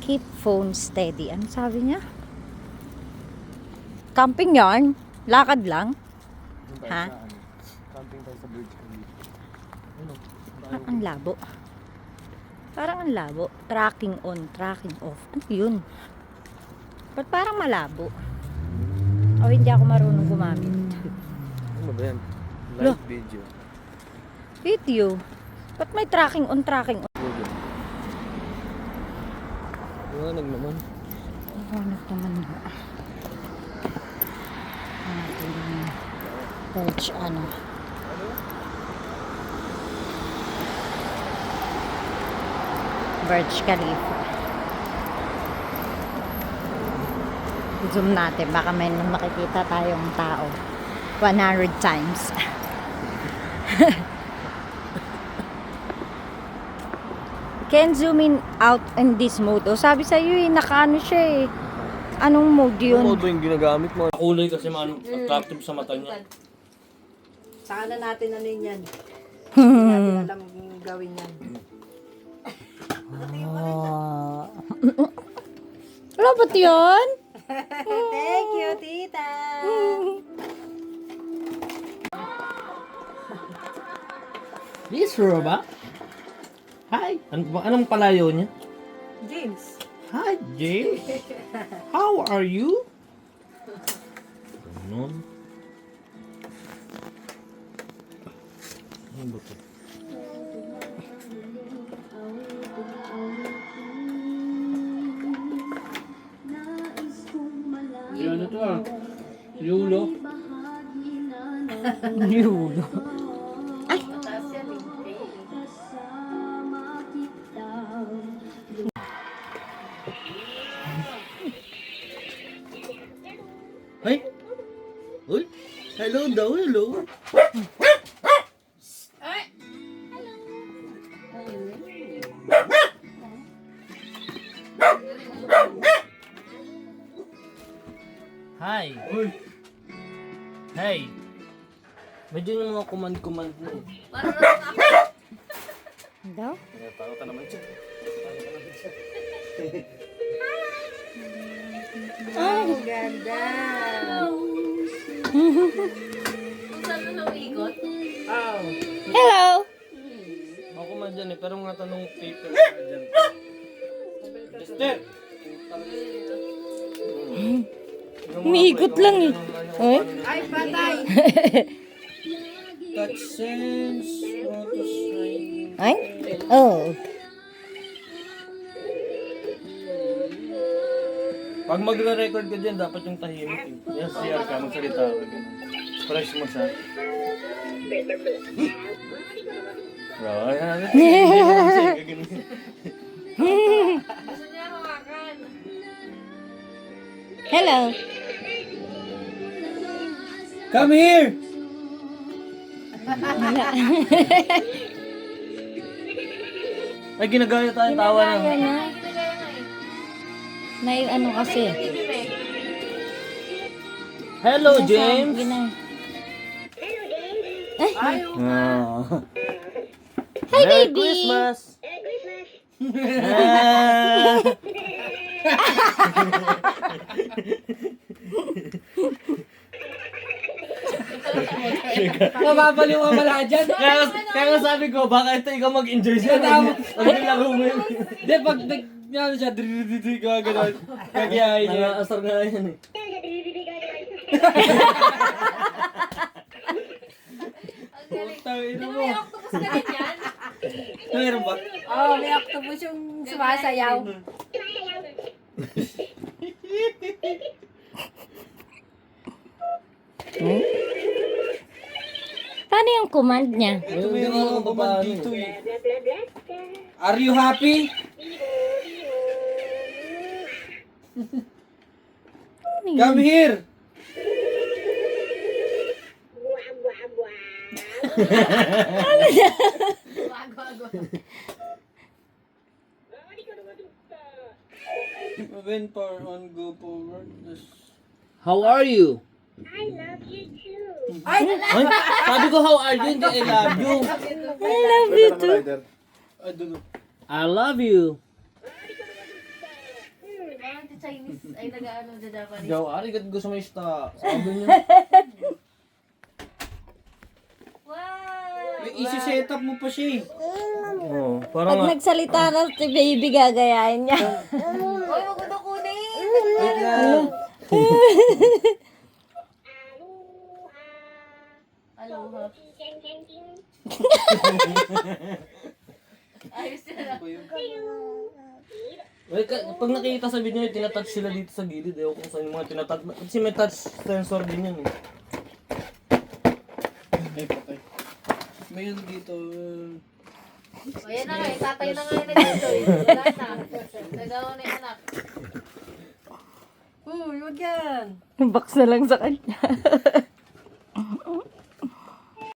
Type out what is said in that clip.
Keep phone steady. Ano sabi niya? Camping yarn? Lakad lang? Ha? Camping tayo sa Burj Khalifa. Ano? Parang ang labo. Parang ang labo. Tracking on, tracking off. Ano yun? Ba't parang malabo? O hindi ako marunong gumamit. Ano ba yan? Lo. Live video. Video. Ba't may tracking on, tracking off? Liwanag naman. Iwanag naman nga. Ating Burj ano. Burj Khalifa. Zoom natin. Baka may makikita tayong tao. 100 times. Can zoom in out in this mode. O sabi sa iyo nakaano siya eh. Anong mode yun? Ano mode ba yung ginagamit mo? Kulay kasi attractive sa mata niya. Saka na natin ano yun yan. Hindi natin alam yung gawin yan. Robot yun? Thank you, tita! This robot? Hi! Anong palayo niya? James! Hi, James! How are you? Ganun. Ano ba ito? Yan ito ah. Yulo. Yulo. Ay! Ay! Uy! Hello daw, hello! Hi! Uy! Hey! Medyo yung mga command na eh. Daw? Takot ka naman siya. Oh, ganda! Oh. Hello! Ako command dyan eh, pero mga tanong paper na dyan. Mister! Umiikot lang eh. Ay? Ay, patay! Touch sense, auto sign. Ay? Oh. Pag magre-record ka dyan, dapat yung tahimik eh. Yan, CR ka, magsalita ka. Fresh mo siya. Bro, ayan. Hello! Come here! Ay, ginagaya tayo tawa na. Kaya na. May ano kasi. Hello, James! Gina- Oh. Hi, Merry baby! Christmas! Mababaliw ka pala dyan. Kaya sabi ko, baka ito ikaw mag-enjoy siya. Pag nilaro mo yun. Hindi, pag nag siya, dri-dri-dri ka gano'n. Kagayahin niya. Asar nga yan eh. Tangina mo. Meron ba? Oh, may octopus yung sumasayaw. Paano yung command niya? Ito ba yung mga command dito eh. Are you happy? Come here! When power on, go forward. How are you? I love you too. Ay, sabi ko how are you, hindi I love you. I love you too. I love you. Chinese, ay nag-ano sa Japanese. Yaw, ari kat gusto mo ista. Sabi niya. Wow! Isi-set up mo pa siya eh. Oo, Pag parang nga. nagsalita na si baby, gagayahin niya. Uy, wag mo na kunin! Wait lang. Aloha. Ayos yan. Well, pag nakita sa video nyo, tinatouch sila dito sa gilid. Ewan kung saan yung mga tinatouch. Kasi may touch sensor din yan eh. Ay, patay. Mayroon dito. O yan na nga, tatay na nga yun dito eh. Wala na. Nagawa na yung anak. Uy, wag yan. Box na lang sa kanya.